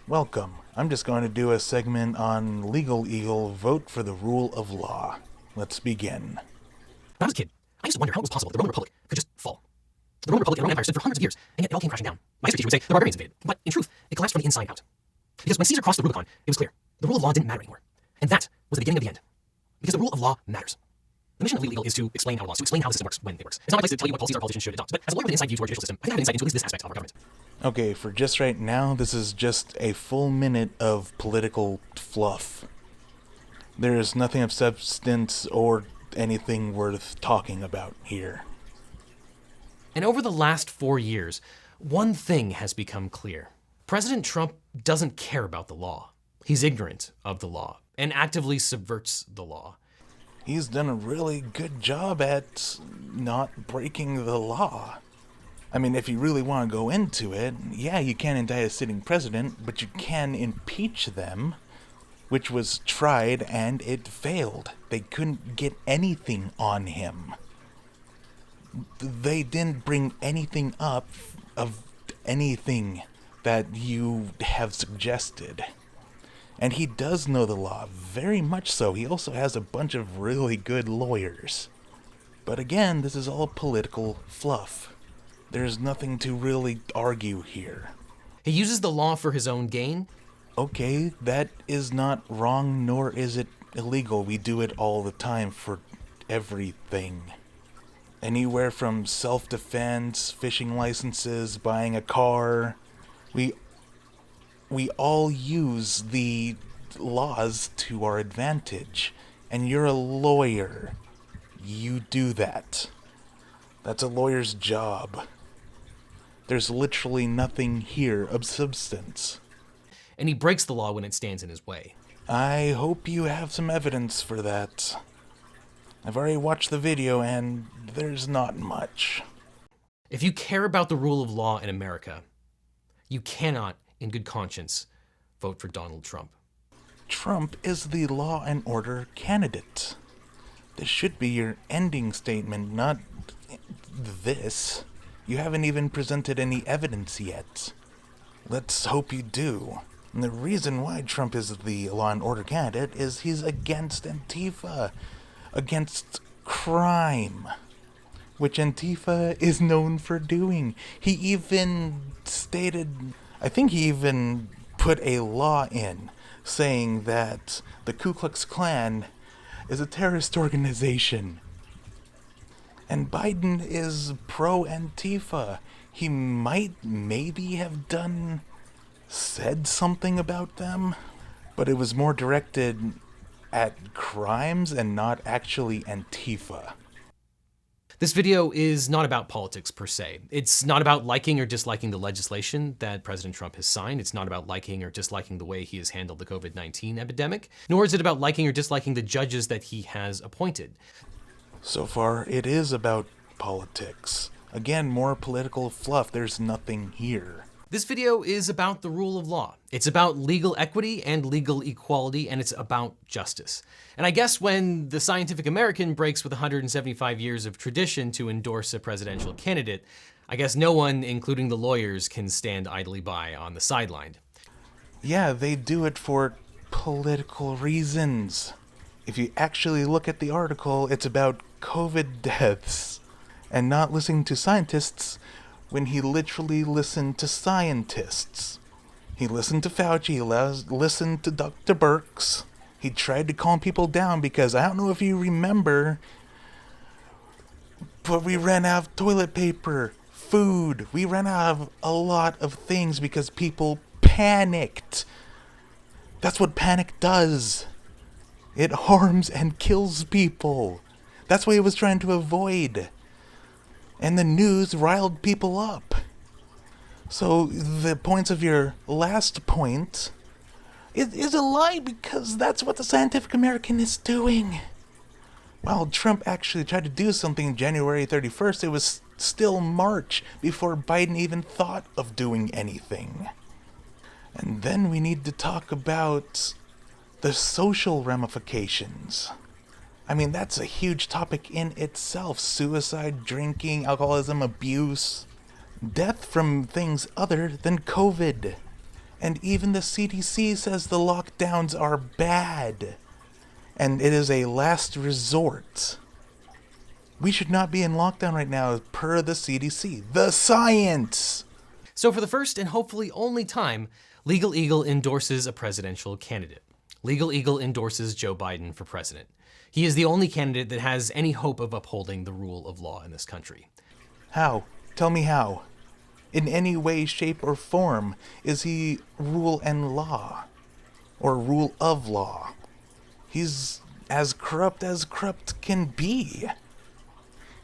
Welcome. I'm just going to do a segment on Legal Eagle Vote for the Rule of Law. Let's begin. When I was a kid, I used to wonder how it was possible that the Roman Republic could just fall. The Roman Republic and Roman Empire stood for hundreds of years, and yet it all came crashing down. My history teacher would say the barbarians invaded, but in truth, it collapsed from the inside out. Because when Caesar crossed the Rubicon, it was clear. The rule of law didn't matter anymore. And that was the beginning of the end. Because the rule of law matters. The mission of Legal Eagle is to explain how laws, to explain how the system works when it works. It's not my place to tell you what policies our politicians should adopt, but as a lawyer with an inside view to our judicial system, I think I have an insight into at least this aspect of our government. Okay, for just right now, this is just a full minute of political fluff. There is nothing of substance or anything worth talking about here. And over the last 4 years, one thing has become clear. President Trump doesn't care about the law. He's ignorant of the law and actively subverts the law. He's done a really good job at not breaking the law. I mean, if you really want to go into it, yeah, you can indict a sitting president, but you can impeach them, which was tried and it failed. They couldn't get anything on him. They didn't bring anything up of anything that you have suggested. And he does know the law, very much so. He also has a bunch of really good lawyers. But again, this is all political fluff. There's nothing to really argue here. He uses the law for his own gain. Okay, that is not wrong, nor is it illegal. We do it all the time for everything. Anywhere from self-defense, fishing licenses, buying a car. We all use the laws to our advantage. And you're a lawyer. You do that. That's a lawyer's job. There's literally nothing here of substance. And he breaks the law when it stands in his way. I hope you have some evidence for that. I've already watched the video and there's not much. If you care about the rule of law in America, you cannot, in good conscience, vote for Donald Trump. Trump is the law and order candidate. This should be your ending statement, not this. You haven't even presented any evidence yet. Let's hope you do. And the reason why Trump is the law and order candidate is he's against Antifa, against crime, which Antifa is known for doing. He even stated, I think he even put a law in saying that the Ku Klux Klan is a terrorist organization. And Biden is pro-Antifa. He might maybe have said something about them, but it was more directed at crimes and not actually Antifa. This video is not about politics per se. It's not about liking or disliking the legislation that President Trump has signed. It's not about liking or disliking the way he has handled the COVID-19 epidemic, nor is it about liking or disliking the judges that he has appointed. So far, it is about politics. Again, more political fluff. There's nothing here. This video is about the rule of law. It's about legal equity and legal equality, and it's about justice. And I guess when the Scientific American breaks with 175 years of tradition to endorse a presidential candidate, I guess no one, including the lawyers, can stand idly by on the sideline. Yeah, they do it for political reasons. If you actually look at the article, it's about COVID deaths and not listening to scientists when he literally listened to scientists. He listened to Fauci, he listened to Dr. Birx. He tried to calm people down because I don't know if you remember, but we ran out of toilet paper, food. We ran out of a lot of things because people panicked. That's what panic does. It harms and kills people. That's what he was trying to avoid. And the news riled people up. So the points of your last point is a lie because that's what the Scientific American is doing. While Trump actually tried to do something January 31st, it was still March before Biden even thought of doing anything. And then we need to talk about the social ramifications. I mean, that's a huge topic in itself. Suicide, drinking, alcoholism, abuse, death from things other than COVID. And even the CDC says the lockdowns are bad. And it is a last resort. We should not be in lockdown right now per the CDC. The science! So for the first and hopefully only time, Legal Eagle endorses a presidential candidate. Legal Eagle endorses Joe Biden for president. He is the only candidate that has any hope of upholding the rule of law in this country. How? Tell me how. In any way, shape, or form is he rule and law? Or rule of law? He's as corrupt can be.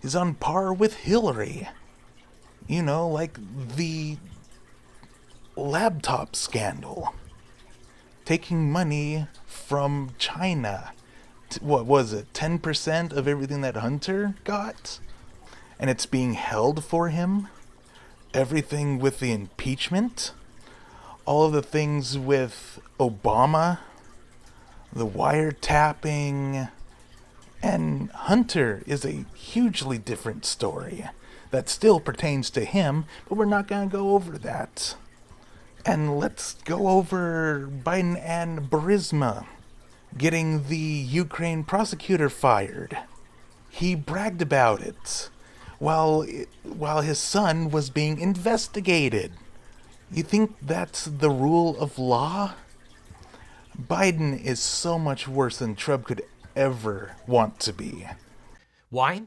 He's on par with Hillary. You know, like the laptop scandal. Taking money from China. What was it, 10% of everything that Hunter got? And it's being held for him? Everything with the impeachment? All of the things with Obama? The wiretapping? And Hunter is a hugely different story that still pertains to him, but we're not going to go over that. And let's go over Biden and Burisma getting the Ukraine prosecutor fired. He bragged about it while his son was being investigated. You think that's the rule of law? Biden is so much worse than Trump could ever want to be. Why?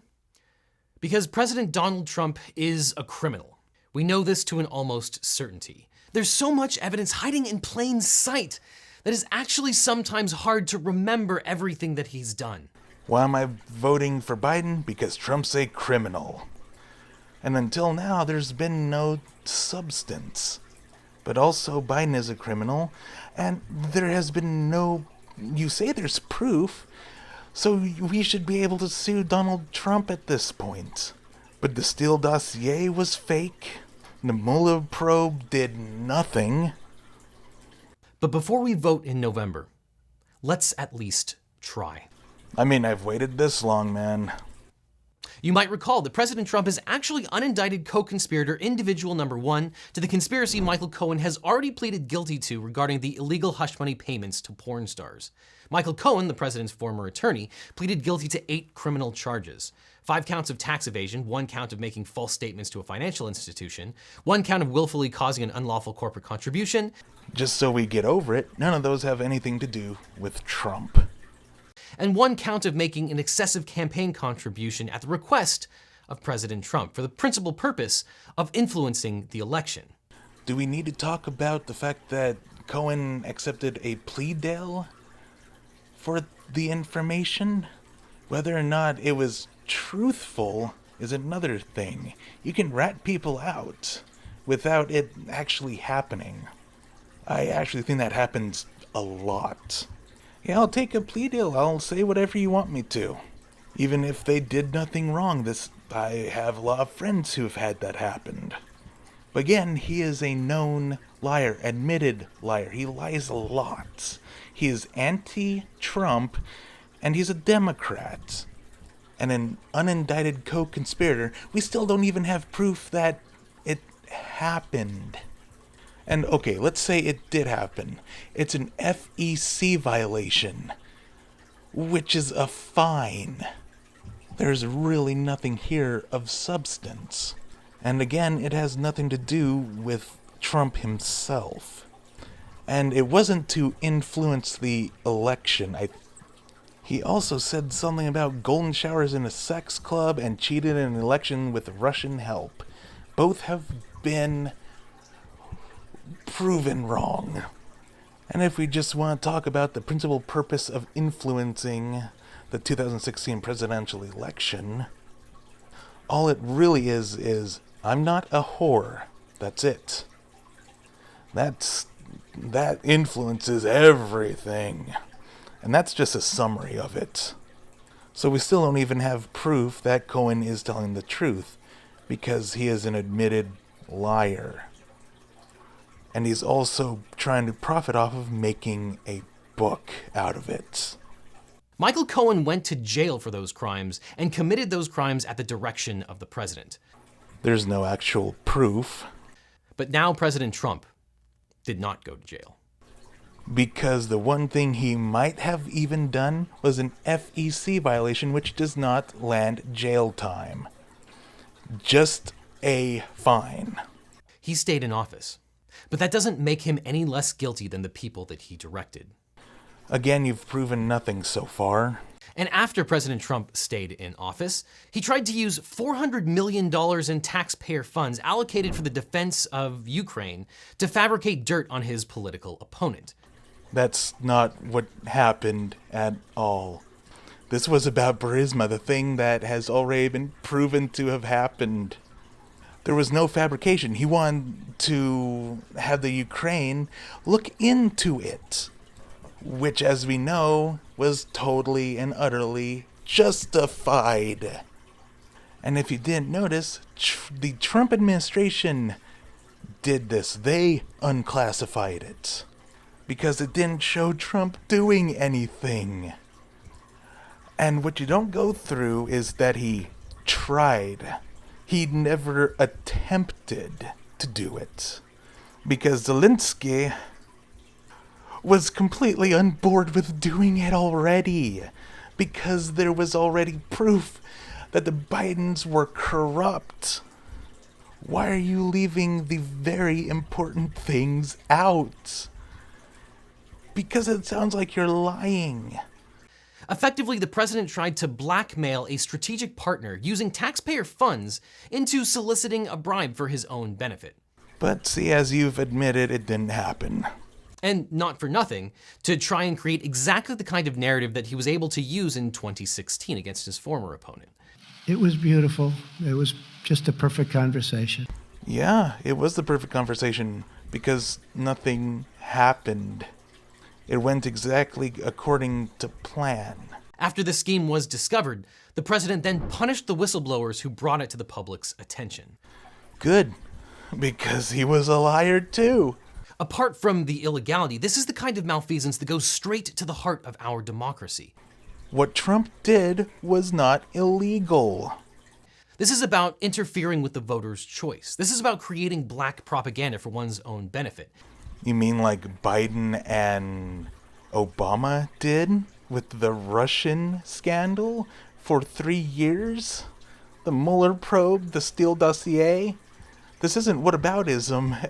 Because President Donald Trump is a criminal. We know this to an almost certainty. There's so much evidence hiding in plain sight that is actually sometimes hard to remember everything that he's done. Why am I voting for Biden? Because Trump's a criminal. And until now, there's been no substance. But also, Biden is a criminal, and there has been no... You say there's proof, so we should be able to sue Donald Trump at this point. But the Steele dossier was fake. The Mueller probe did nothing. But before we vote in November, let's at least try. I mean, I've waited this long, man. You might recall that President Trump is actually unindicted co-conspirator individual number 1 to the conspiracy Michael Cohen has already pleaded guilty to regarding the illegal hush money payments to porn stars. Michael Cohen, the president's former attorney, pleaded guilty to 8 criminal charges. 5 counts of tax evasion, 1 count of making false statements to a financial institution, 1 count of willfully causing an unlawful corporate contribution. Just so we get over it, none of those have anything to do with Trump. And 1 count of making an excessive campaign contribution at the request of President Trump for the principal purpose of influencing the election. Do we need to talk about the fact that Cohen accepted a plea deal for the information? Whether or not it was truthful is another thing. You can rat people out without it actually happening. I actually think that happens a lot. Yeah, I'll take a plea deal. I'll say whatever you want me to. Even if they did nothing wrong. I have a lot of friends who have had that happen. But again, he is a known liar, admitted liar. He lies a lot. He is anti-Trump, and he's a Democrat. And an unindicted co-conspirator. We still don't even have proof that it happened. And okay, let's say it did happen. It's an FEC violation, which is a fine. There's really nothing here of substance. And again, it has nothing to do with Trump himself. And it wasn't to influence the election. He also said something about golden showers in a sex club and cheated in an election with Russian help. Both have been proven wrong. And if we just want to talk about the principal purpose of influencing the 2016 presidential election, all it really is I'm not a whore. That's it. That influences everything. And that's just a summary of it. So we still don't even have proof that Cohen is telling the truth, because he is an admitted liar. And he's also trying to profit off of making a book out of it. Michael Cohen went to jail for those crimes and committed those crimes at the direction of the president. There's no actual proof. But now President Trump did not go to jail. Because the one thing he might have even done was an FEC violation, which does not land jail time. Just a fine. He stayed in office, but that doesn't make him any less guilty than the people that he directed. Again, you've proven nothing so far. And after President Trump stayed in office, he tried to use $400 million in taxpayer funds allocated for the defense of Ukraine to fabricate dirt on his political opponent. That's not what happened at all. This was about Burisma, the thing that has already been proven to have happened. There was no fabrication. He wanted to have the Ukraine look into it, which, as we know, was totally and utterly justified. And if you didn't notice, the Trump administration did this. They unclassified it because it didn't show Trump doing anything. And what you don't go through is that he tried. He never attempted to do it. Because Zelensky was completely on board with doing it already. Because there was already proof that the Bidens were corrupt. Why are you leaving the very important things out? Because it sounds like you're lying. Effectively, the president tried to blackmail a strategic partner using taxpayer funds into soliciting a bribe for his own benefit. But see, as you've admitted, it didn't happen. And not for nothing, to try and create exactly the kind of narrative that he was able to use in 2016 against his former opponent. It was beautiful. It was just a perfect conversation. Yeah, it was the perfect conversation because nothing happened. It went exactly according to plan. After the scheme was discovered, the president then punished the whistleblowers who brought it to the public's attention. Good, because he was a liar too. Apart from the illegality, this is the kind of malfeasance that goes straight to the heart of our democracy. What Trump did was not illegal. This is about interfering with the voter's choice. This is about creating black propaganda for one's own benefit. You mean like Biden and Obama did with the Russian scandal for 3 years? The Mueller probe, the Steele dossier? This isn't whataboutism.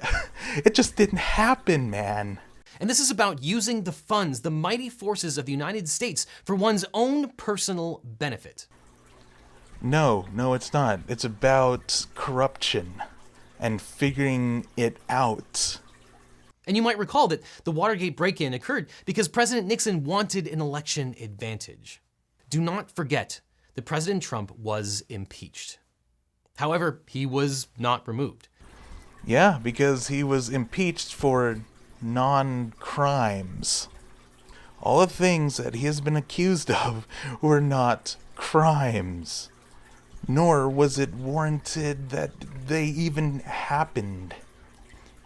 It just didn't happen, man. And this is about using the funds, the mighty forces of the United States, for one's own personal benefit. No, it's not. It's about corruption and figuring it out. And you might recall that the Watergate break-in occurred because President Nixon wanted an election advantage. Do not forget that President Trump was impeached. However, he was not removed. Yeah, because he was impeached for non-crimes. All the things that he has been accused of were not crimes. Nor was it warranted that they even happened.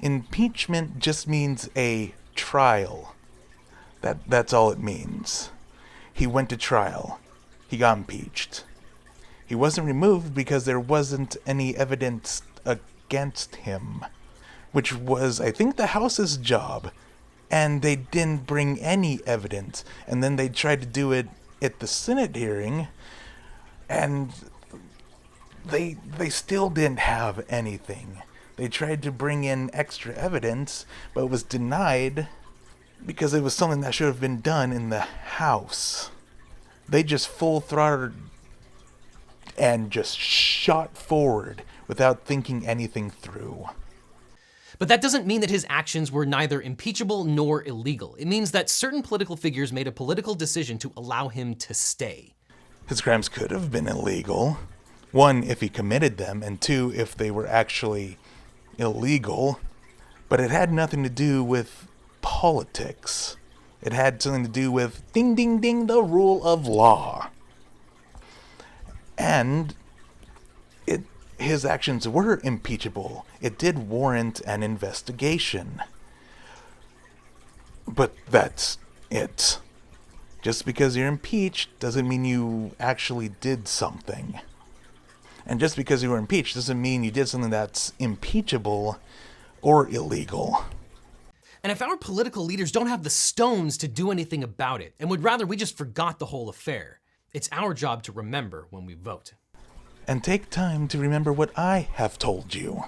Impeachment just means a trial. That's all it means. He went to trial. He got impeached. He wasn't removed because there wasn't any evidence against him, which was, I think, the House's job. And they didn't bring any evidence. And then they tried to do it at the Senate hearing, and they still didn't have anything. They tried to bring in extra evidence, but it was denied because it was something that should have been done in the House. They just full-throttled and just shot forward without thinking anything through. But that doesn't mean that his actions were neither impeachable nor illegal. It means that certain political figures made a political decision to allow him to stay. His crimes could have been illegal. 1, if he committed them, and 2, if they were actually illegal. But it had nothing to do with politics. It had something to do with ding ding ding, the rule of law. And his actions were impeachable. It did warrant an investigation. But that's it. Just because you're impeached doesn't mean you actually did something. And just because you were impeached doesn't mean you did something that's impeachable or illegal. And if our political leaders don't have the stones to do anything about it and would rather we just forgot the whole affair, it's our job to remember when we vote. And take time to remember what I have told you.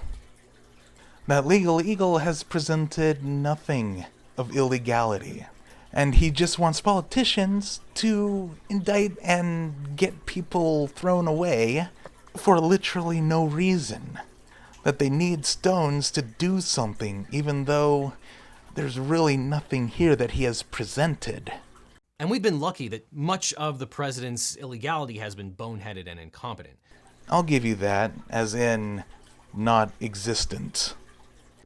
That Legal Eagle has presented nothing of illegality. And he just wants politicians to indict and get people thrown away for literally no reason. That they need stones to do something, even though there's really nothing here that he has presented. And we've been lucky that much of the president's illegality has been boneheaded and incompetent. I'll give you that, as in, not existent.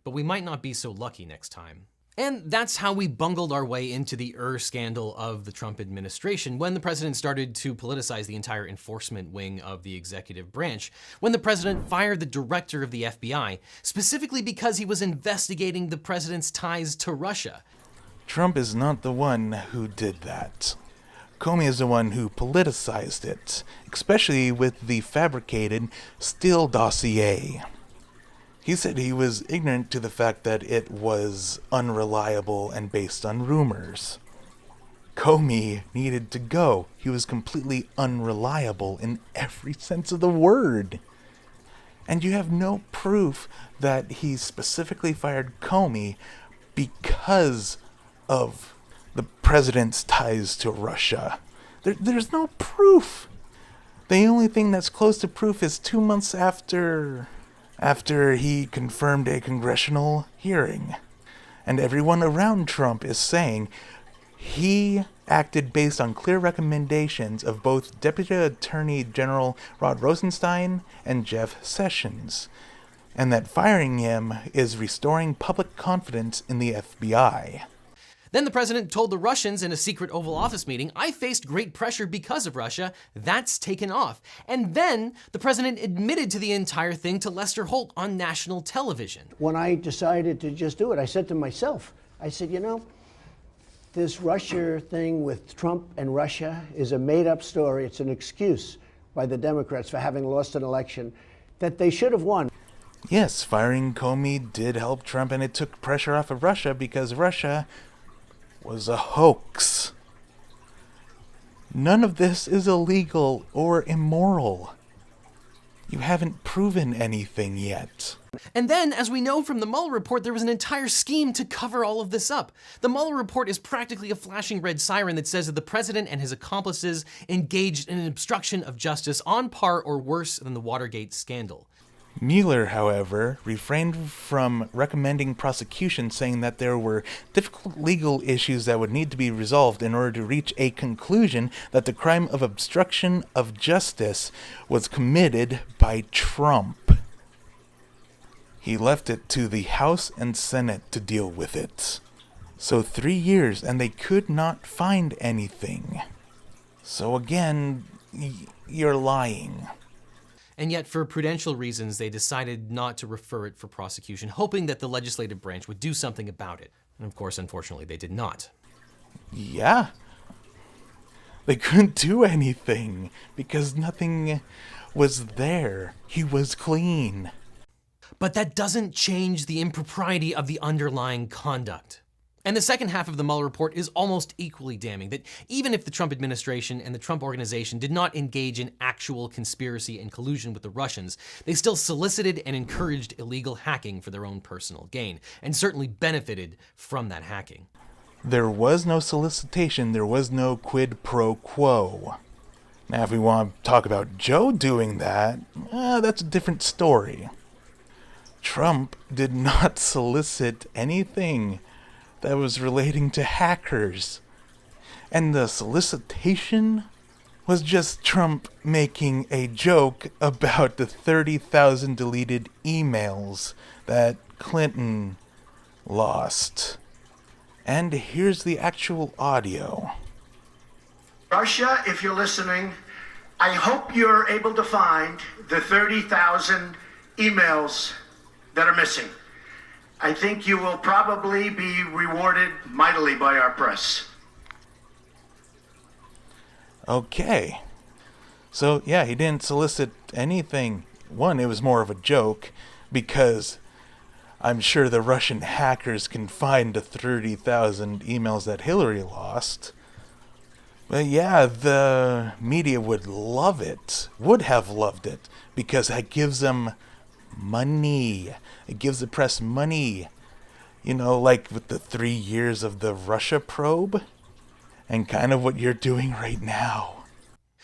But we might not be so lucky next time. And that's how we bungled our way into the scandal of the Trump administration, when the president started to politicize the entire enforcement wing of the executive branch, when the president fired the director of the FBI, specifically because he was investigating the president's ties to Russia. Trump is not the one who did that. Comey is the one who politicized it, especially with the fabricated Steele dossier. He said he was ignorant to the fact that it was unreliable and based on rumors. Comey needed to go. He was completely unreliable in every sense of the word. And you have no proof that he specifically fired Comey because of the president's ties to Russia. There's no proof. The only thing that's close to proof is 2 months after he confirmed a congressional hearing. And everyone around Trump is saying he acted based on clear recommendations of both Deputy Attorney General Rod Rosenstein and Jeff Sessions, and that firing him is restoring public confidence in the FBI. Then the president told the Russians in a secret Oval Office meeting, "I faced great pressure because of Russia. That's taken off." And then the president admitted to the entire thing to Lester Holt on national television. When I decided to just do it, I said to myself, I said, this Russia thing with Trump and Russia is a made-up story. It's an excuse by the Democrats for having lost an election that they should have won. Yes, firing Comey did help Trump, and it took pressure off of Russia because Russia was a hoax. None of this is illegal or immoral. You haven't proven anything yet. And then, as we know from the Mueller report, there was an entire scheme to cover all of this up. The Mueller report is practically a flashing red siren that says that the president and his accomplices engaged in an obstruction of justice on par or worse than the Watergate scandal. Mueller, however, refrained from recommending prosecution, saying that there were difficult legal issues that would need to be resolved in order to reach a conclusion that the crime of obstruction of justice was committed by Trump. He left it to the House and Senate to deal with it. So 3 years, and they could not find anything. So again, you're lying. And yet, for prudential reasons, they decided not to refer it for prosecution, hoping that the legislative branch would do something about it. And of course, unfortunately, they did not. Yeah. They couldn't do anything because nothing was there. He was clean. But that doesn't change the impropriety of the underlying conduct. And the second half of the Mueller report is almost equally damning, that even if the Trump administration and the Trump organization did not engage in actual conspiracy and collusion with the Russians, they still solicited and encouraged illegal hacking for their own personal gain, and certainly benefited from that hacking. There was no solicitation, there was no quid pro quo. Now, if we want to talk about Joe doing that, that's a different story. Trump did not solicit anything that was relating to hackers. And the solicitation was just Trump making a joke about the 30,000 deleted emails that Clinton lost. And here's the actual audio. Russia, if you're listening, I hope you're able to find the 30,000 emails that are missing. I think you will probably be rewarded mightily by our press. Okay. So, yeah, he didn't solicit anything. One, it was more of a joke because I'm sure the Russian hackers can find the 30,000 emails that Hillary lost. But yeah, the media would love it, would have loved it, because that gives them money. It gives the press money. You know, like with the 3 years of the Russia probe, and kind of what you're doing right now.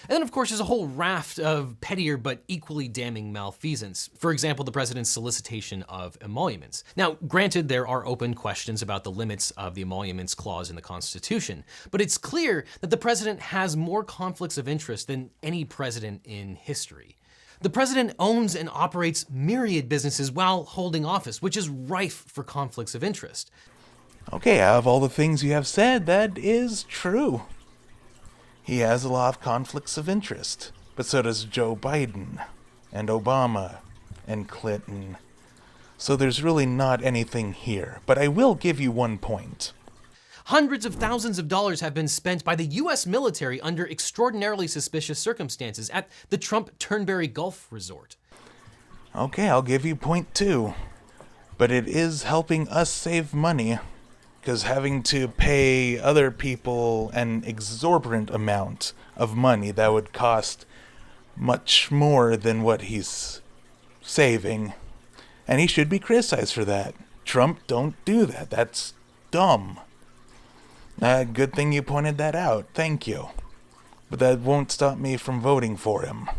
And then, of course, there's a whole raft of pettier but equally damning malfeasance. For example, the president's solicitation of emoluments. Now, granted, there are open questions about the limits of the emoluments clause in the Constitution, but it's clear that the president has more conflicts of interest than any president in history. The president owns and operates myriad businesses while holding office, which is rife for conflicts of interest. Okay, out of all the things you have said, that is true. He has a lot of conflicts of interest, but so does Joe Biden, and Obama, and Clinton. So there's really not anything here, but I will give you 1 point. Hundreds of thousands of dollars have been spent by the US military under extraordinarily suspicious circumstances at the Trump Turnberry Golf Resort. Okay, I'll give you point 2, but it is helping us save money. Because having to pay other people an exorbitant amount of money that would cost much more than what he's saving. And he should be criticized for that. Trump, don't do that. That's dumb. Good thing you pointed that out. Thank you. But that won't stop me from voting for him.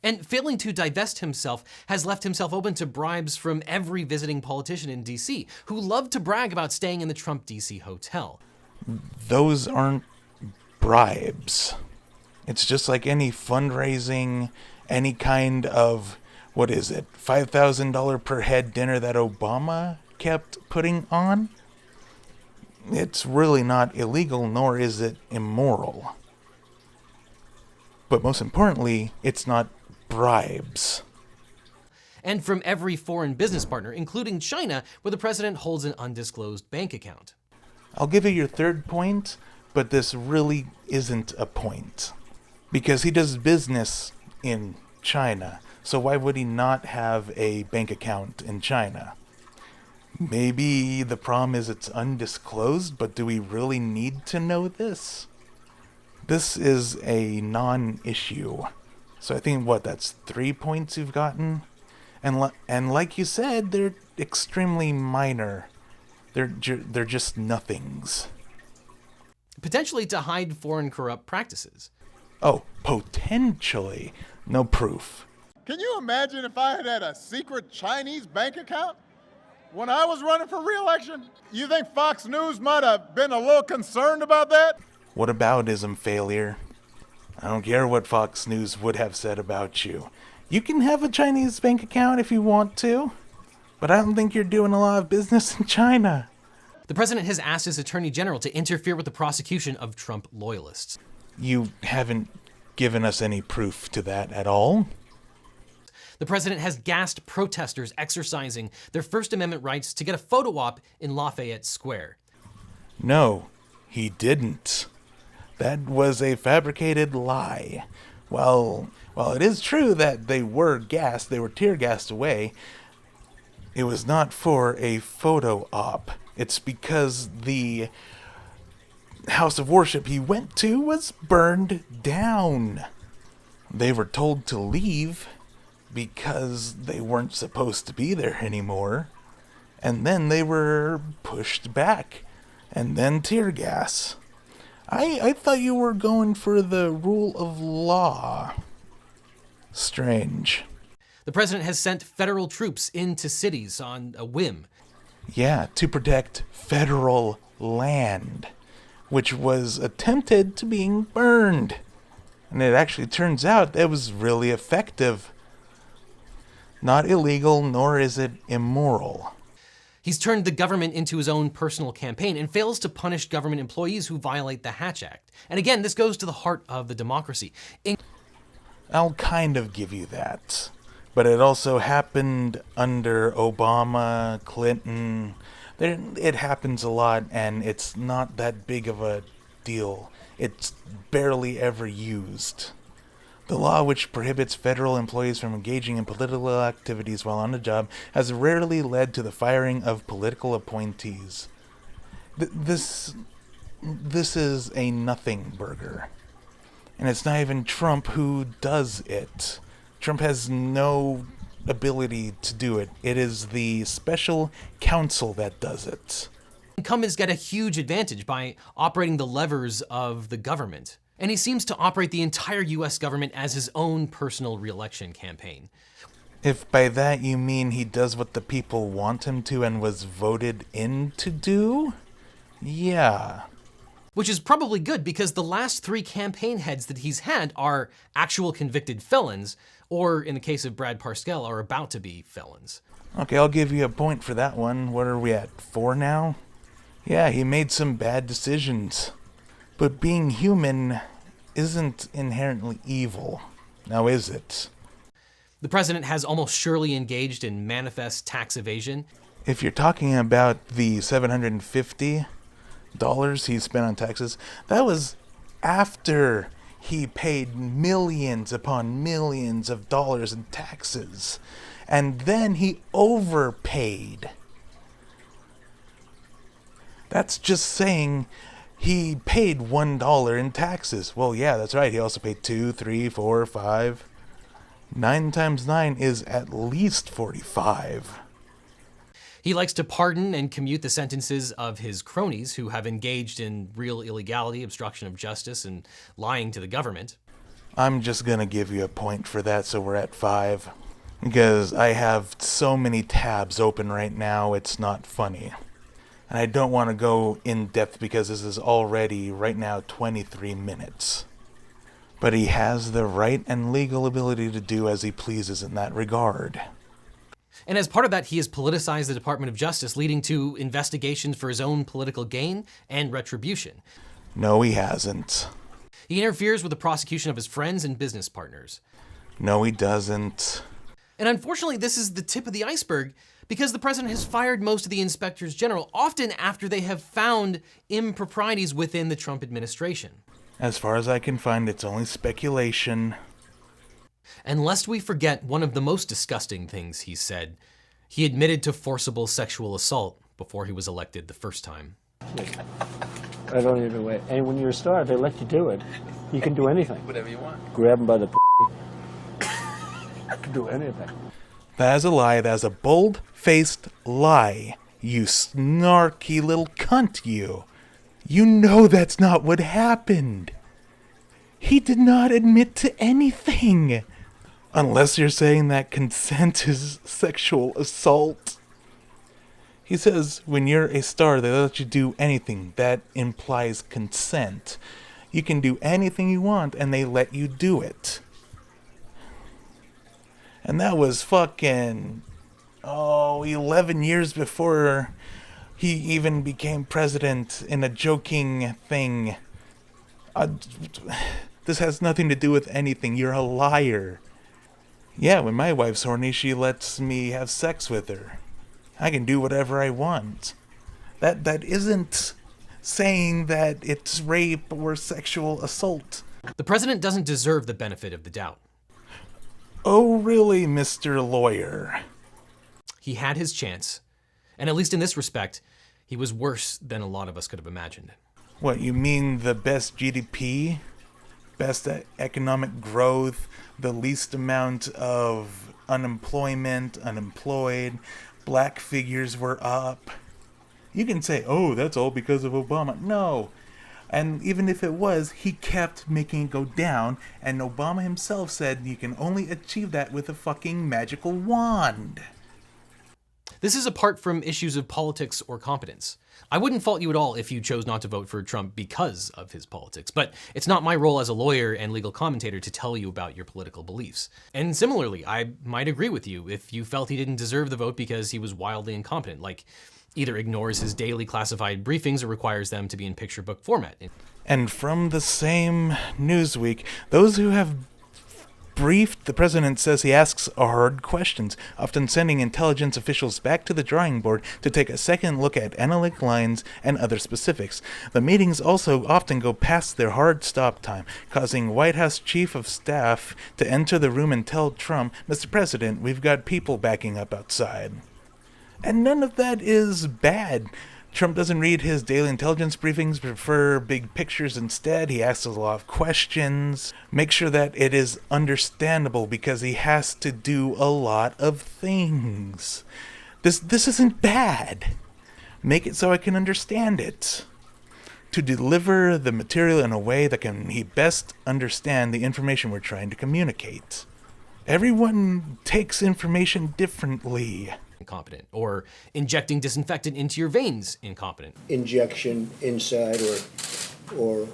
And failing to divest himself has left himself open to bribes from every visiting politician in D.C., who love to brag about staying in the Trump D.C. hotel. Those aren't bribes. It's just like any fundraising, any kind of, what is it, $5,000 per head dinner that Obama kept putting on? It's really not illegal, nor is it immoral. But most importantly, it's not bribes. And from every foreign business partner, including China, where the president holds an undisclosed bank account. I'll give you your 3rd point, but this really isn't a point. Because he does business in China, so why would he not have a bank account in China? Maybe the problem is it's undisclosed, but do we really need to know this? This is a non-issue. So I think, that's 3 points you've gotten? And like you said, they're extremely minor. They're just nothings. Potentially to hide foreign corrupt practices. Oh, potentially. No proof. Can you imagine if I had a secret Chinese bank account when I was running for re-election? You think Fox News might have been a little concerned about that? Whataboutism failure. I don't care what Fox News would have said about you. You can have a Chinese bank account if you want to, but I don't think you're doing a lot of business in China. The president has asked his attorney general to interfere with the prosecution of Trump loyalists. You haven't given us any proof to that at all. The president has gassed protesters exercising their First Amendment rights to get a photo op in Lafayette Square. No, he didn't. That was a fabricated lie. While it is true that they were gassed, they were tear gassed away, it was not for a photo op. It's because the house of worship he went to was burned down. They were told to leave because they weren't supposed to be there anymore. And then they were pushed back. And then tear gas. I thought you were going for the rule of law. Strange. The president has sent federal troops into cities on a whim. Yeah, to protect federal land, which was attempted to being burned. And it actually turns out it was really effective. Not illegal, nor is it immoral. He's turned the government into his own personal campaign and fails to punish government employees who violate the Hatch Act. And again, this goes to the heart of the democracy. I'll kind of give you that. But it also happened under Obama, Clinton. It happens a lot, and it's not that big of a deal. It's barely ever used. The law which prohibits federal employees from engaging in political activities while on the job has rarely led to the firing of political appointees. This is a nothing burger. And it's not even Trump who does it. Trump has no ability to do it. It is the special counsel that does it. Incumbents get a huge advantage by operating the levers of the government. And he seems to operate the entire US government as his own personal re-election campaign. If by that you mean he does what the people want him to and was voted in to do? Yeah. Which is probably good because the last 3 campaign heads that he's had are actual convicted felons, or in the case of Brad Parscale, are about to be felons. Okay, I'll give you a point for that one. What are we at, 4 now? Yeah, he made some bad decisions. But being human isn't inherently evil. Now is it? The president has almost surely engaged in manifest tax evasion. If you're talking about the $750 he spent on taxes, that was after he paid millions upon millions of dollars in taxes. And then he overpaid. That's just saying he paid $1 in taxes. Well, yeah, that's right. He also paid 2, 3, 4, 5. 9 times 9 is at least 45. He likes to pardon and commute the sentences of his cronies who have engaged in real illegality, obstruction of justice, and lying to the government. I'm just gonna give you a point for that, so we're at 5. Because I have so many tabs open right now, it's not funny. And I don't want to go in depth because this is already, right now, 23 minutes. But he has the right and legal ability to do as he pleases in that regard. And as part of that, he has politicized the Department of Justice, leading to investigations for his own political gain and retribution. No, he hasn't. He interferes with the prosecution of his friends and business partners. No, he doesn't. And unfortunately, this is the tip of the iceberg, because the president has fired most of the inspectors general, often after they have found improprieties within the Trump administration. As far as I can find, it's only speculation. And lest we forget one of the most disgusting things he said, he admitted to forcible sexual assault before he was elected the first time. I don't even wait. And when you're a star, they let you do it. You can do anything. Whatever you want. Grab them by the You can do anything. That is a lie. That is a bold-faced lie. You snarky little cunt, you. You know that's not what happened. He did not admit to anything. Unless you're saying that consent is sexual assault. He says when you're a star, they let you do anything. That implies consent. You can do anything you want, and they let you do it. And that was fucking, 11 years before he even became president in a joking thing. This has nothing to do with anything. You're a liar. Yeah, when my wife's horny, she lets me have sex with her. I can do whatever I want. That isn't saying that it's rape or sexual assault. The president doesn't deserve the benefit of the doubt. Oh, really, Mr. Lawyer? He had his chance, and at least in this respect, he was worse than a lot of us could have imagined. What, you mean the best GDP? Best economic growth? The least amount of unemployment, unemployed? Black figures were up? You can say, oh, that's all because of Obama. No. And even if it was, he kept making it go down, and Obama himself said you can only achieve that with a fucking magical wand. This is apart from issues of politics or competence. I wouldn't fault you at all if you chose not to vote for Trump because of his politics, but it's not my role as a lawyer and legal commentator to tell you about your political beliefs. And similarly, I might agree with you if you felt he didn't deserve the vote because he was wildly incompetent, like either ignores his daily classified briefings or requires them to be in picture book format. And from the same Newsweek, those who have briefed, the president says he asks hard questions, often sending intelligence officials back to the drawing board to take a second look at analytic lines and other specifics. The meetings also often go past their hard stop time, causing White House Chief of Staff to enter the room and tell Trump, "Mr. President, we've got people backing up outside." And none of that is bad. Trump doesn't read his daily intelligence briefings, prefer big pictures instead. He asks a lot of questions. Make sure that it is understandable because he has to do a lot of things. This isn't bad. Make it so I can understand it. To deliver the material in a way that can he best understand the information we're trying to communicate. Everyone takes information differently. Incompetent. Or injecting disinfectant into your veins, incompetent. Injection inside or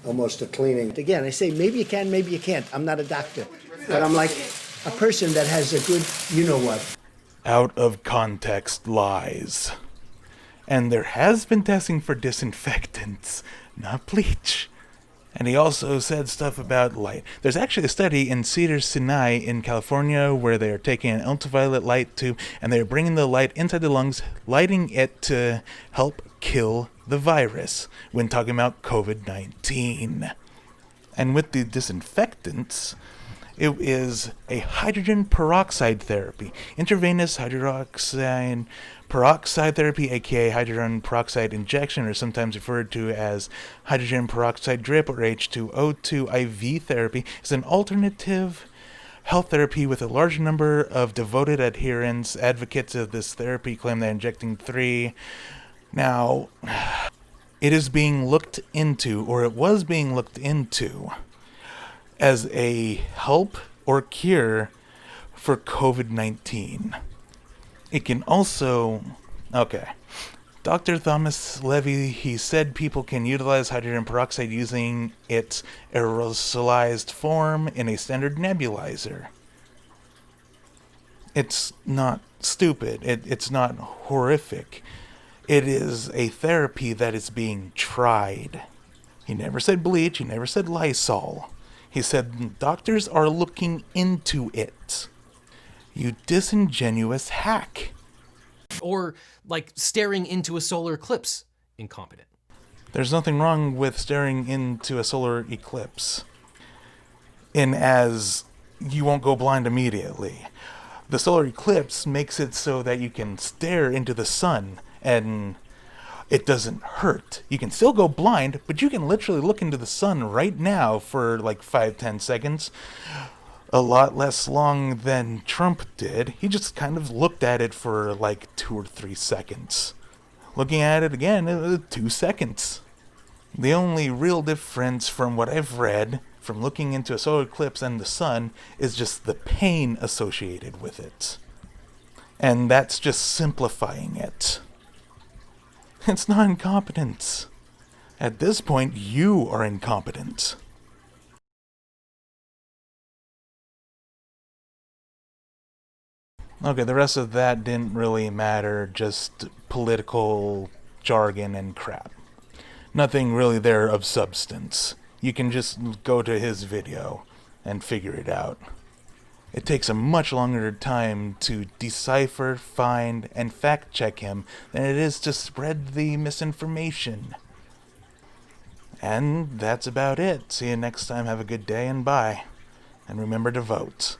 almost a cleaning. Again, I say maybe you can, maybe you can't. I'm not a doctor. But I'm like a person that has a good you-know-what. Out of context lies. And there has been testing for disinfectants, not bleach. And he also said stuff about light. There's actually a study in Cedars-Sinai in California where they are taking an ultraviolet light tube and they're bringing the light inside the lungs, lighting it to help kill the virus when talking about COVID-19. And with the disinfectants, it is a hydrogen peroxide therapy. Intravenous hydroxide peroxide therapy, aka hydrogen peroxide injection, or sometimes referred to as hydrogen peroxide drip or H2O2 IV therapy, is an alternative health therapy with a large number of devoted adherents. Advocates of this therapy claim they're injecting 3. Now, it is being looked into, or it was being looked into, as a help or cure for COVID-19. It can also... Okay. Dr. Thomas Levy, he said people can utilize hydrogen peroxide using its aerosolized form in a standard nebulizer. It's not stupid. It's not horrific. It is a therapy that is being tried. He never said bleach. He never said Lysol. He said doctors are looking into it. You disingenuous hack. Or, like, staring into a solar eclipse, incompetent. There's nothing wrong with staring into a solar eclipse, in as you won't go blind immediately. The solar eclipse makes it so that you can stare into the sun, and it doesn't hurt. You can still go blind, but you can literally look into the sun right now for like 5-10 seconds. A lot less long than Trump did. He just kind of looked at it for like 2 or 3 seconds. Looking at it again, 2 seconds. The only real difference from what I've read from looking into a solar eclipse and the sun is just the pain associated with it. And that's just simplifying it. It's not incompetence. At this point, you are incompetent. Okay, the rest of that didn't really matter, just political jargon and crap. Nothing really there of substance. You can just go to his video and figure it out. It takes a much longer time to decipher, find, and fact-check him than it is to spread the misinformation. And that's about it. See you next time. Have a good day and bye. And remember to vote.